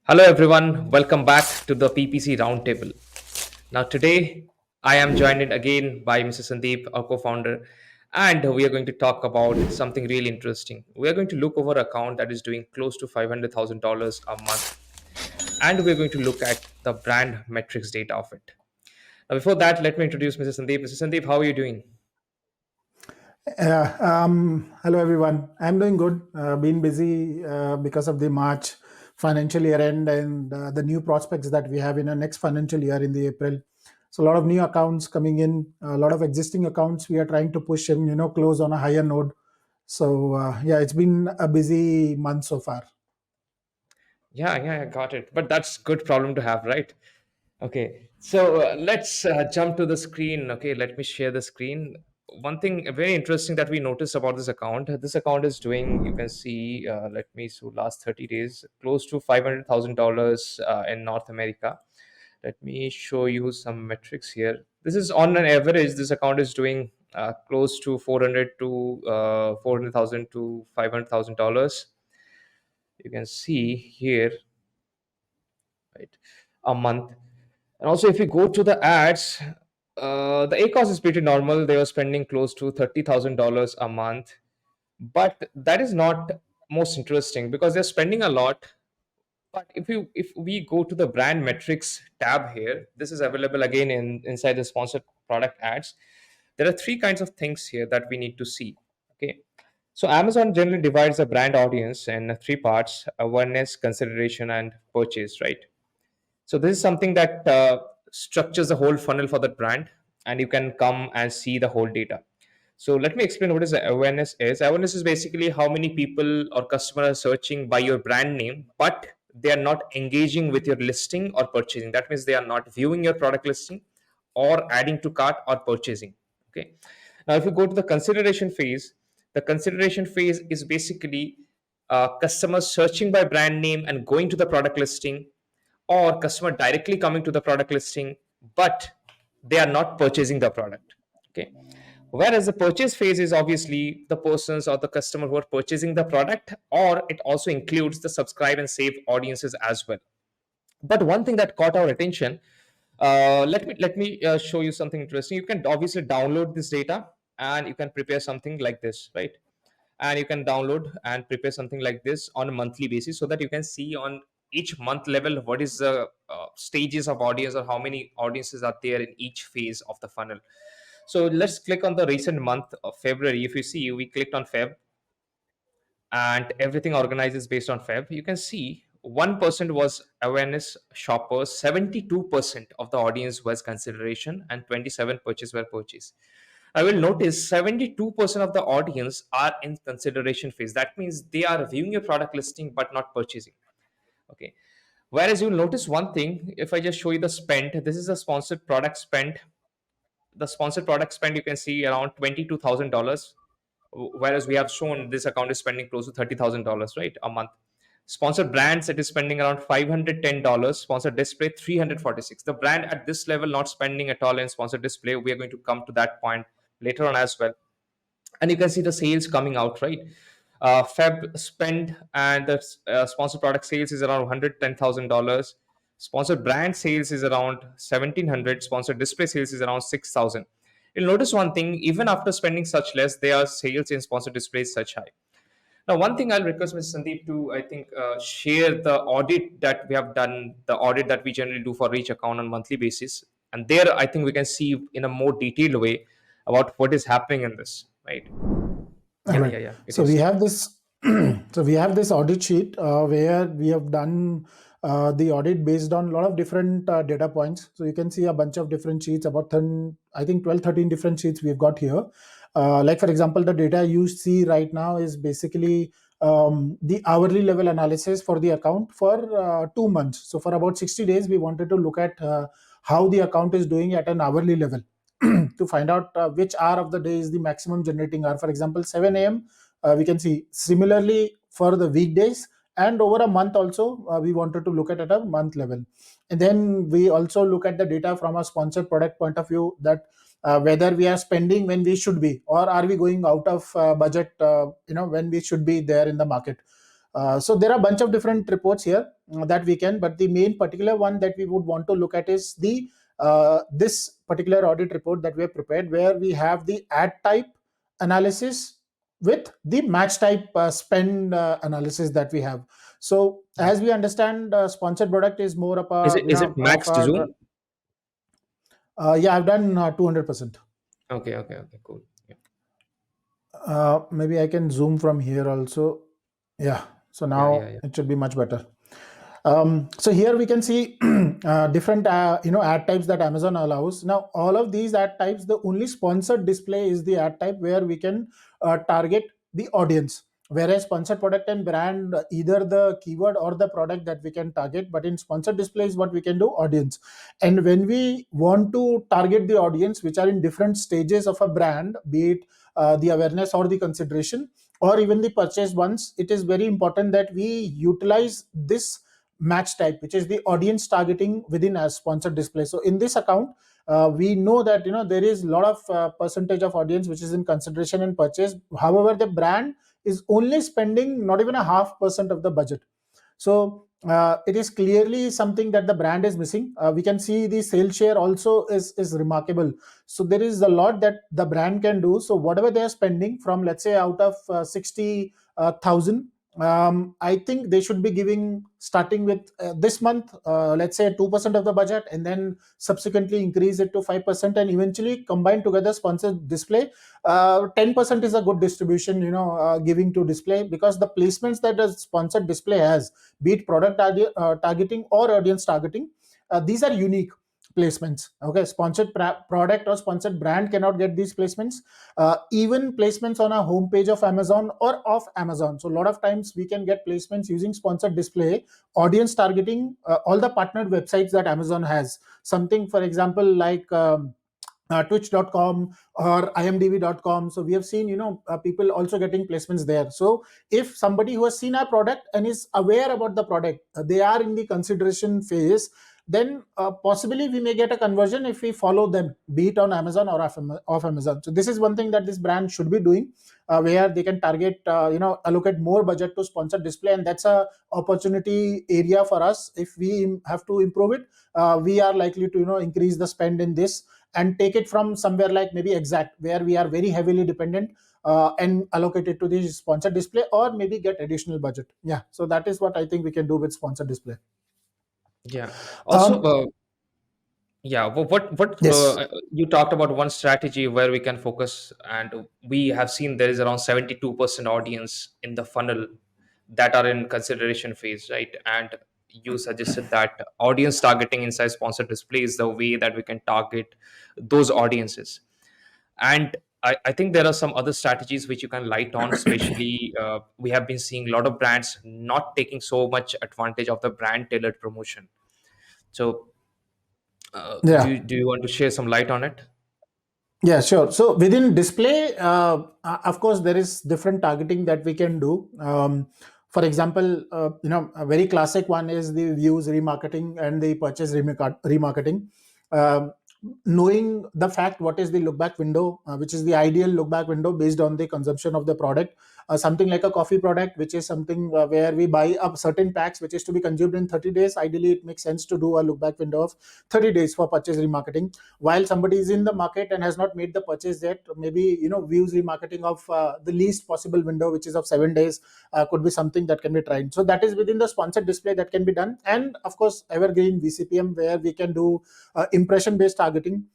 Hello, everyone. Welcome back to the PPC Roundtable. Now, today I am joined in again by Mr. Sandeep, our co founder, and we are going to talk about something really interesting. We are going to look over an account that is doing close to $500,000 a month, and we're going to look at the brand metrics data of it. Now, before that, let me introduce Mr. Sandeep. Mr. Sandeep, how are you doing? Hello everyone. I'm doing good. Been busy because of the March financial year end and the new prospects that we have in our next financial year in the April. So a lot of new accounts coming in, a lot of existing accounts we are trying to push and close on a higher node. So yeah, it's been a busy month so far. Yeah, I got it. But that's good problem to have, right? Okay, so let's jump to the screen. Okay, let me share the screen. One thing very interesting that we noticed about this account is doing, you can see, let me, so last 30 days, close to $500,000 in North America. Let me show you some metrics here. This is on an average, this account is doing close to 400,000 to $500,000. You can see here, right, a month. And also, if you go to the ads, the ACOS is pretty normal. They were spending close to $30,000 a month, but that is not most interesting because they're spending a lot. But if we go to the brand metrics tab here, this is available again inside the sponsored product ads. There are three kinds of things here that we need to see. Okay, so Amazon generally divides the brand audience in three parts: awareness, consideration, and purchase. Right. So this is something that structures the whole funnel for that brand, and you can come and see the whole data. So let me explain what is awareness is. Awareness is basically how many people or customers are searching by your brand name, but they are not engaging with your listing or purchasing. That means they are not viewing your product listing or adding to cart or purchasing. Okay. Now, if you go to the consideration phase, the consideration phase is basically customers searching by brand name and going to the product listing, or customer directly coming to the product listing, but they are not purchasing the product. Okay. Whereas the purchase phase is obviously the persons or the customer who are purchasing the product, or it also includes the subscribe and save audiences as well. But one thing that caught our attention, let me show you something interesting. You can obviously download this data and you can prepare something like this, right? And you can download and prepare something like this on a monthly basis so that you can see on each month level what is the stages of audience or how many audiences are there in each phase of the funnel. So let's click on the recent month of February. If you see, we clicked on Feb and everything organizes based on Feb. You can see 1% was awareness shoppers, 72% of the audience was consideration, and 27 purchase were purchase. I will notice 72% of the audience are in consideration phase. That means they are viewing your product listing but not purchasing. Okay. Whereas you'll notice one thing, if I just show you the spend, this is a sponsored product spend. The sponsored product spend, you can see around $22,000, whereas we have shown this account is spending close to $30,000, right, a month. Sponsored brands, it is spending around $510. Sponsored display, 346. The brand at this level not spending at all in sponsored display. We are going to come to that point later on as well. And you can see the sales coming out, right? Feb spend and the sponsored product sales is around $110,000. Sponsored brand sales is around 1,700. Sponsored display sales is around 6,000. You'll notice one thing: even after spending such less, their sales in sponsored displays such high. Now, one thing I'll request Mr. Sandeep to, I think, share the audit that we have done, the audit that we generally do for each account on monthly basis, and there I think we can see in a more detailed way about what is happening in this, right? All Yeah, right. yeah, yeah. It So we is. have this. So we have this audit sheet where we have done the audit based on a lot of different data points. So you can see a bunch of different sheets, about 10, I think 12, 13 different sheets we've got here. Like for example, the data you see right now is basically the hourly level analysis for the account for 2 months. So for about 60 days, we wanted to look at how the account is doing at an hourly level. To find out which hour of the day is the maximum generating hour. For example, 7 a.m. We can see similarly for the weekdays, and over a month also we wanted to look at a month level. And then we also look at the data from a sponsored product point of view, that whether we are spending when we should be, or are we going out of budget when we should be there in the market. So there are a bunch of different reports here that we can, but the main particular one that we would want to look at is the this particular audit report that we have prepared, where we have the ad type analysis with the match type spend analysis that we have. So as we understand, sponsored product is more of Is a, it is it of maxed our zoom? yeah, I've done 200%. Okay, okay, okay, cool. Yeah, Maybe I can zoom from here also. Yeah, so yeah, yeah, now yeah. it should be much better. So here we can see different ad types that Amazon allows. Now all of these ad types, the only sponsored display is the ad type where we can target the audience. Whereas sponsored product and brand, either the keyword or the product that we can target, but in sponsored display is what we can do audience. And when we want to target the audience, which are in different stages of a brand, be it the awareness or the consideration or even the purchase ones, it is very important that we utilize this match type, which is the audience targeting within a sponsored display. So in this account, we know that there is a lot of percentage of audience which is in consideration and purchase. However, the brand is only spending not even a 0.5% of the budget. So it is clearly something that the brand is missing. We can see the sales share also is remarkable. So there is a lot that the brand can do. So whatever they are spending from, let's say, out of 60,000, I think they should be giving, starting with this month, let's say 2% of the budget, and then subsequently increase it to 5%, and eventually combine together sponsored display. 10% is a good distribution, giving to display, because the placements that a sponsored display has, be it product targeting or audience targeting, these are unique placements. Okay, sponsored product or sponsored brand cannot get these placements. Even placements on a homepage of Amazon or off Amazon. So a lot of times we can get placements using sponsored display, audience targeting, all the partnered websites that Amazon has. Something, for example, like twitch.com or imdb.com. So we have seen people also getting placements there. So if somebody who has seen our product and is aware about the product, they are in the consideration phase, then possibly we may get a conversion if we follow them, be it on Amazon or off Amazon. So this is one thing that this brand should be doing, where they can target, allocate more budget to sponsored display, and that's a opportunity area for us. If we have to improve it, we are likely to increase the spend in this and take it from somewhere like maybe Exact, where we are very heavily dependent, and allocate it to the sponsored display, or maybe get additional budget. Yeah, so that is what I think we can do with sponsored display. Yeah. Also, um yeah, what yes. you talked about one strategy where we can focus, and we have seen there is around 72% audience in the funnel that are in consideration phase, right? And you suggested that audience targeting inside sponsored display is the way that we can target those audiences. And I think there are some other strategies which you can light on, especially we have been seeing a lot of brands not taking so much advantage of the brand tailored promotion. So Yeah. do you want to share some light on it? Yeah, sure. So within display, of course, there is different targeting that we can do. For example, a very classic one is the views remarketing and the purchase remarketing. Um, Knowing the fact what is the look back window, which is the ideal look back window based on the consumption of the product. Something like a coffee product, which is something where we buy up certain packs, which is to be consumed in 30 days. Ideally, it makes sense to do a look back window of 30 days for purchase remarketing. While somebody is in the market and has not made the purchase yet, maybe views remarketing of the least possible window, which is of 7 days, could be something that can be tried. So that is within the sponsored display that can be done. And of course, evergreen VCPM, where we can do impression based targeting,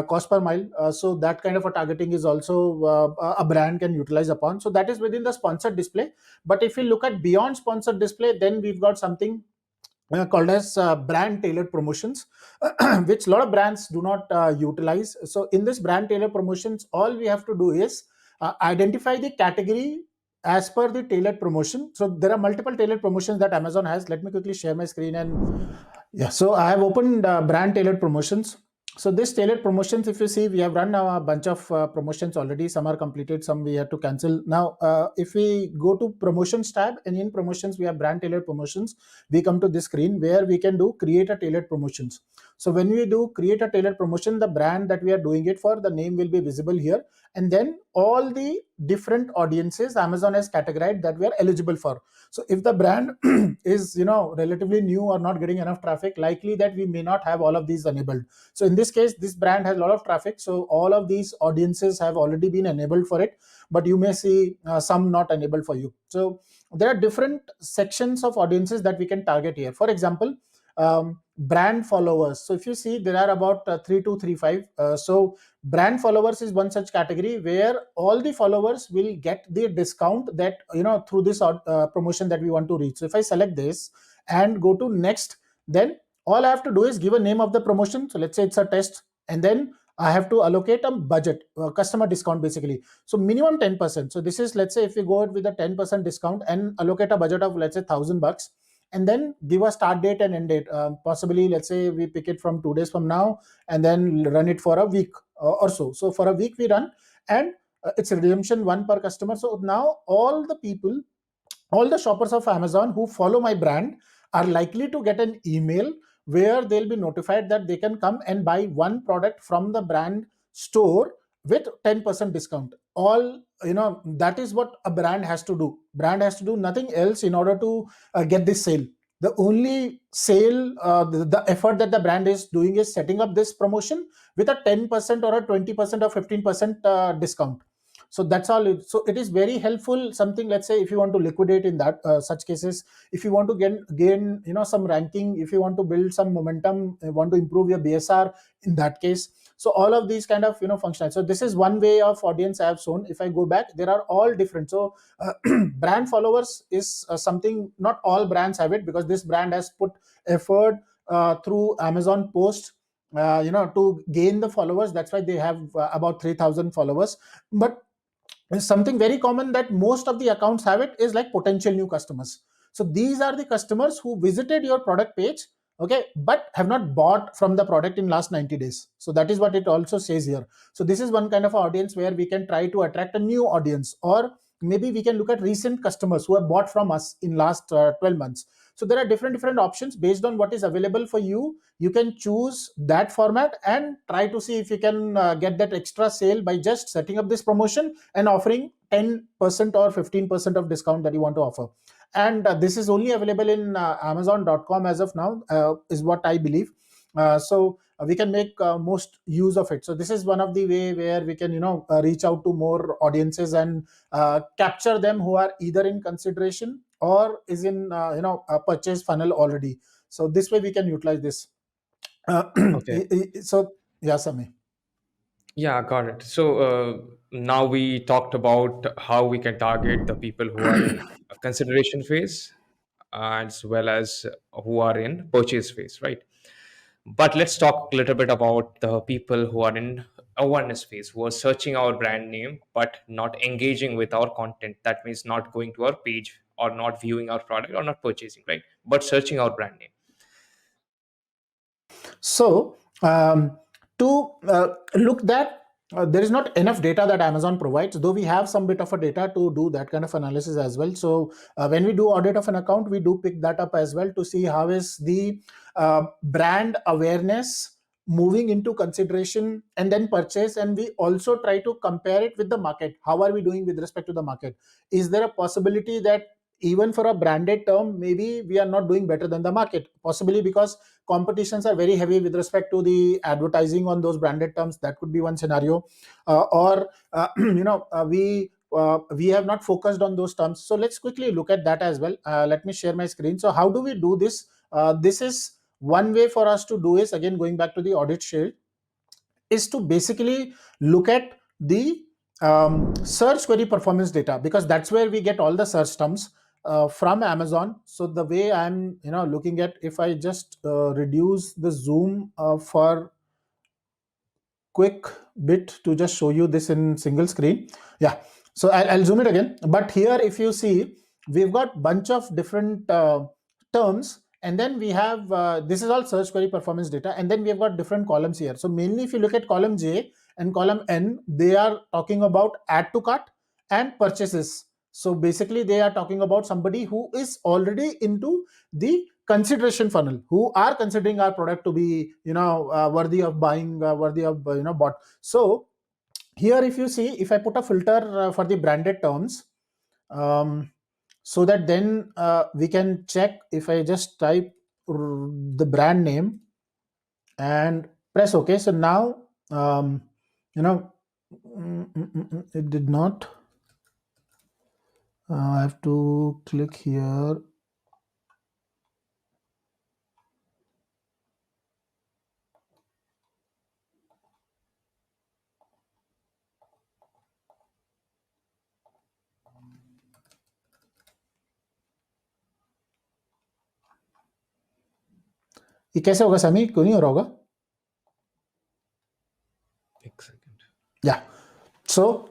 cost per mile. So that kind of a targeting is also a brand can utilize upon. So that is within the sponsored display. But if we look at beyond sponsored display, then we've got something called as brand tailored promotions, which a lot of brands do not utilize. So in this brand tailored promotions, all we have to do is identify the category as per the tailored promotion. So there are multiple tailored promotions that Amazon has. Let me quickly share my screen. And yeah, so I have opened brand tailored promotions. So this tailored promotions, if you see, we have run a bunch of promotions already. Some are completed, some we had to cancel. Now, if we go to promotions tab, and in promotions we have brand tailored promotions, we come to this screen where we can do create a tailored promotions. So when we do create a tailored promotion, the brand that we are doing it for, the name will be visible here, and then all the different audiences Amazon has categorized that we are eligible for. So if the brand is relatively new or not getting enough traffic, likely that we may not have all of these enabled. So in this case, this brand has a lot of traffic, so all of these audiences have already been enabled for it, but you may see some not enabled for you. So there are different sections of audiences that we can target here. For example, brand followers. So if you see, there are about 3235. So brand followers is one such category where all the followers will get the discount that through this promotion that we want to reach. So if I select this and go to next, then all I have to do is give a name of the promotion. So let's say it's a test, and then I have to allocate a budget, customer discount basically. So minimum 10%. So this is, let's say if we go with a 10% discount and allocate a budget of, let's say, $1,000, and then give a start date and end date. Possibly, let's say we pick it from 2 days from now, and then run it for a week or so. So for a week we run, and it's a redemption one per customer. So now all the people, all the shoppers of Amazon who follow my brand are likely to get an email where they'll be notified that they can come and buy one product from the brand store with 10% discount. All, that is what a brand has to do. Brand has to do nothing else in order to get this sale. The only sale, the effort that the brand is doing is setting up this promotion with a 10% or a 20% or 15% discount. So that's all so it is very helpful. Something, let's say, if you want to liquidate in that such cases, if you want to gain some ranking, if you want to build some momentum, want to improve your BSR in that case. So all of these kind of functional. So this is one way of audience I have shown. If I go back, there are all different. So brand followers is something not all brands have it, because this brand has put effort through Amazon post to gain the followers. That's why they have about 3,000 followers. But something very common that most of the accounts have it is like potential new customers. So these are the customers who visited your product page, okay, but have not bought from the product in last 90 days. So that is what it also says here. So this is one kind of audience where we can try to attract a new audience, or maybe we can look at recent customers who have bought from us in last 12 months. So there are different options based on what is available for you. You can choose that format and try to see if you can get that extra sale by just setting up this promotion and offering 10% or 15% of discount that you want to offer. And this is only available in amazon.com as of now, is what I believe. So we can make most use of it. So this is one of the way where we can reach out to more audiences and capture them who are either in consideration or is in a purchase funnel already. So this way we can utilize this. Okay. So yeah, Sami. Yeah, got it. So now we talked about how we can target the people who are in a consideration phase as well as who are in purchase phase, right? But let's talk a little bit about the people who are in awareness phase, who are searching our brand name but not engaging with our content. That means not going to our page or not viewing our product or not purchasing, right? But searching our brand name. So to look that there is not enough data that Amazon provides, though we have some bit of a data to do that kind of analysis as well. So when we do audit of an account, we do pick that up as well to see how is the brand awareness moving into consideration and then purchase. And we also try to compare it with the market. How are we doing with respect to the market? Is there a possibility that even for a branded term, maybe we are not doing better than the market? Possibly because competitions are very heavy with respect to the advertising on those branded terms. That could be one scenario. Or we have not focused on those terms. So let's quickly look at that as well. Let me share my screen. So how do we do this? This is one way for us to do is, again, going back to the audit sheet, is to basically look at the search query performance data, because that's where we get all the search terms from Amazon. So the way I'm looking at, if I just reduce the zoom for quick bit to just show you this in single screen. Yeah, so I'll zoom it again. But here, if you see, we've got bunch of different terms, and then we have this is all search query performance data, and then we have got different columns here. So mainly if you look at column J and column N, they are talking about add to cart and purchases. So basically they are talking about somebody who is already into the consideration funnel, who are considering our product to be worthy of buying, worthy of bought. So here, if you see, if I put a filter for the branded terms, so that then we can check. If I just type the brand name and press OK, so now it did not. I have to click here. ये कैसे होगा समी? क्यों नहीं हो रहा होगा? एक second. Yeah. So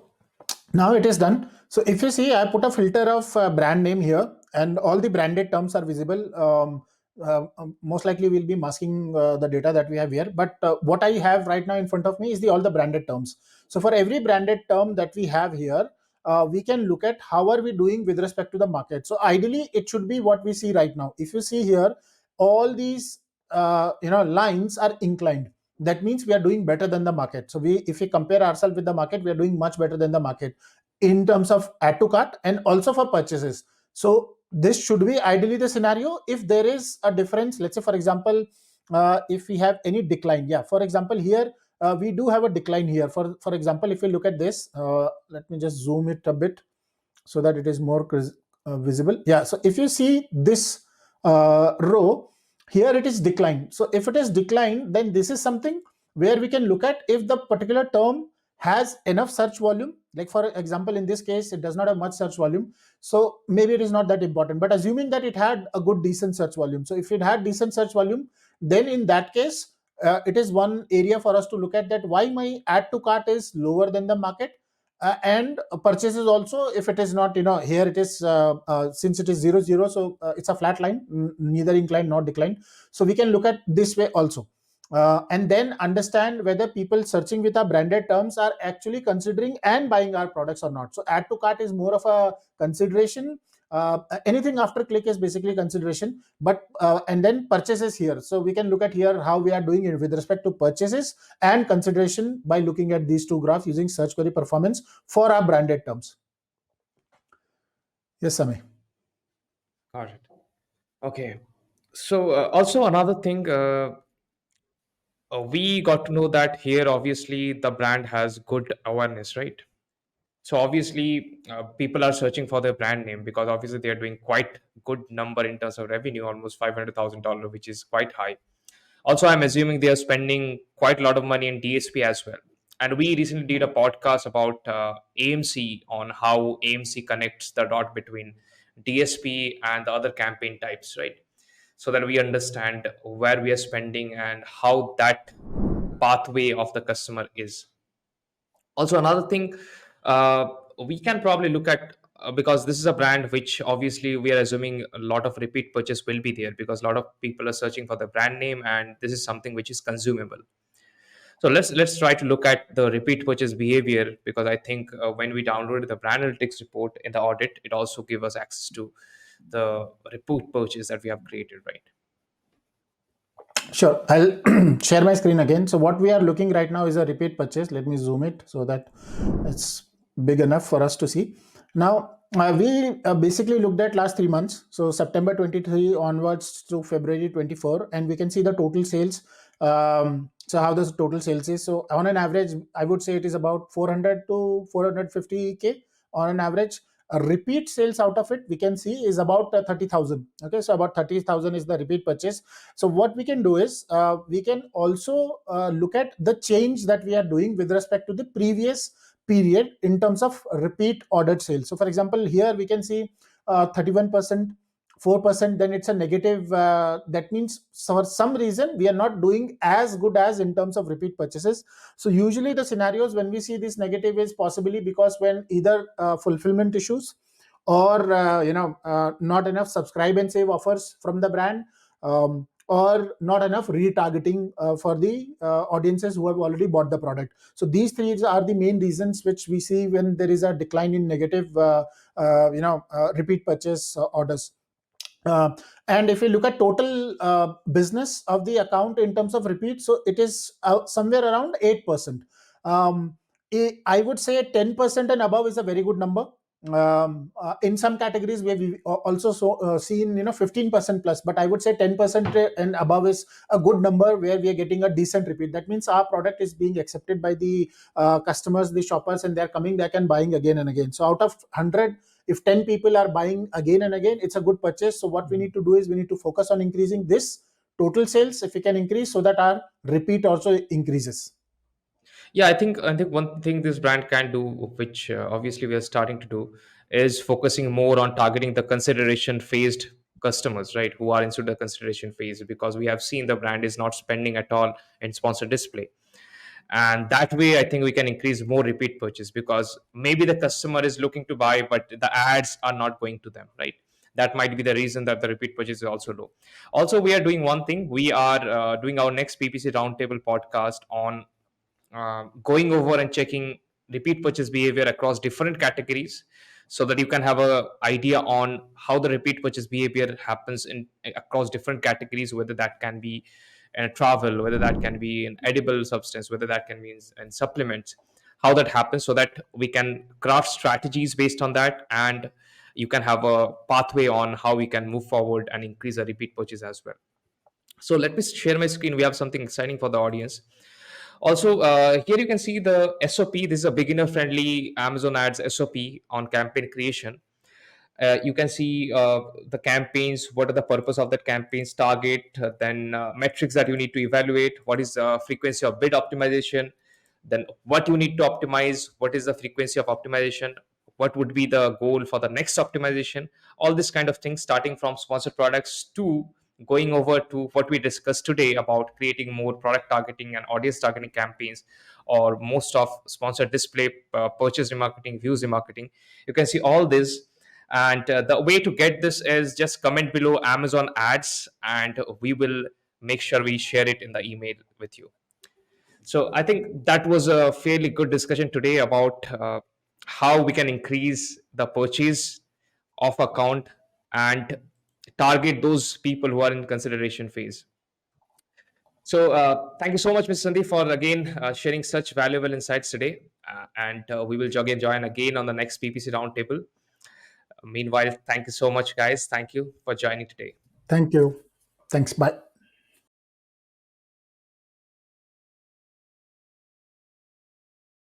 now it is done. So if you see, I put a filter of brand name here, and all the branded terms are visible. Most likely we'll be masking the data that we have here, but what I have right now in front of me is all the branded terms. So for every branded term that we have here, we can look at how are we doing with respect to the market. So ideally it should be what we see right now. If you see here, all these lines are inclined. That means we are doing better than the market. So if we compare ourselves with the market, we are doing much better than the market in terms of add to cart and also for purchases. So this should be ideally the scenario. If there is a difference, let's say for example, if we have any decline, for example here, we do have a decline here. For example, if you look at this, let me just zoom it a bit so that it is more visible. So if you see this row here, it is declined. So if it is declined, then this is something where we can look at if the particular term has enough search volume. Like for example, in this case, it does not have much search volume, so maybe it is not that important. But assuming that it had a good decent search volume, so if it had decent search volume, then in that case, it is one area for us to look at, that why my add to cart is lower than the market. And purchases also, if it is not, here it is, since it is 0 0, so it's a flat line, neither inclined nor declined. So we can look at this way also, and then understand whether people searching with our branded terms are actually considering and buying our products or not. So add to cart is more of a consideration. Anything after click is basically consideration, but and then purchases here. So we can look at here how we are doing it with respect to purchases and consideration by looking at these two graphs using search query performance for our branded terms. Yes, Samay. Got it. Okay. So also another thing, we got to know that here obviously the brand has good awareness, right? So obviously people are searching for their brand name because obviously they are doing quite good number in terms of revenue, almost $500,000, which is quite high. Also, I'm assuming they are spending quite a lot of money in DSP as well. And we recently did a podcast about AMC, on how AMC connects the dot between DSP and the other campaign types, right? So that we understand where we are spending and how that pathway of the customer is. Also, another thing, we can probably look at, because this is a brand which obviously we are assuming a lot of repeat purchase will be there, because a lot of people are searching for the brand name and this is something which is consumable. So let's try to look at the repeat purchase behavior, because I think when we downloaded the brand analytics report in the audit, it also gave us access to the repeat purchase that we have created, right? Sure, I'll share my screen again. So what we are looking right now is a repeat purchase. Let me zoom it so that it's big enough for us to see. Now, we basically looked at last 3 months. So September 23 onwards to February 24, and we can see the total sales. So how the total sales is. So on an average, I would say it is about 400 to 450K on an average. A repeat sales out of it, we can see, is about 30,000. Okay, so about 30,000 is the repeat purchase. So what we can do is, we can also look at the change that we are doing with respect to the previous period in terms of repeat ordered sales. So for example, here we can see 31%, 4%, then it's a negative. That means for some reason we are not doing as good as in terms of repeat purchases. So usually the scenarios when we see this negative is possibly because when either fulfillment issues, or not enough subscribe and save offers from the brand, or not enough retargeting for the audiences who have already bought the product. So these three are the main reasons which we see when there is a decline in negative repeat purchase orders. uh, and if you look at total business of the account in terms of repeat, so it is somewhere around 8%. um, I would say 10% and above is a very good number. In some categories where we also seen 15% plus, but I would say 10% and above is a good number where we are getting a decent repeat. That means our product is being accepted by the customers, the shoppers, and they're coming back and buying again and again. So out of 100, if 10 people are buying again and again, it's a good purchase. So what we need to do is we need to focus on increasing this total sales, if we can increase, so that our repeat also increases. Yeah, I think one thing this brand can do, which obviously we are starting to do, is focusing more on targeting the consideration phased customers, right, who are into the consideration phase, because we have seen the brand is not spending at all in sponsored display. And that way I think we can increase more repeat purchase, because maybe the customer is looking to buy but the ads are not going to them, right? That might be the reason that the repeat purchase is also low. Also, we are doing one thing. We are doing our next PPC Roundtable podcast on going over and checking repeat purchase behavior across different categories, so that you can have a idea on how the repeat purchase behavior happens in across different categories, whether that can be in travel, whether that can be in edible substance, whether that can be in supplements, how that happens, so that we can craft strategies based on that, and you can have a pathway on how we can move forward and increase the repeat purchase as well. So let me share my screen. We have something exciting for the audience. Also, here you can see the SOP. This is a beginner friendly Amazon ads SOP on campaign creation. You can see the campaigns, what are the purpose of that campaigns, target, then metrics that you need to evaluate, what is the frequency of bid optimization, then what you need to optimize, what is the frequency of optimization, what would be the goal for the next optimization, all this kind of things, starting from sponsored products to going over to what we discussed today about creating more product targeting and audience targeting campaigns, or most of sponsored display, purchase remarketing, views remarketing. You can see all this. And the way to get this is just comment below Amazon ads, and we will make sure we share it in the email with you. So I think that was a fairly good discussion today about how we can increase the purchase of account and target those people who are in consideration phase. So thank you so much, Mr. Sandeep, for again sharing such valuable insights today. And we will again join again on the next PPC roundtable. Meanwhile, thank you so much, guys. Thank you for joining today. Thank you. Thanks. Bye.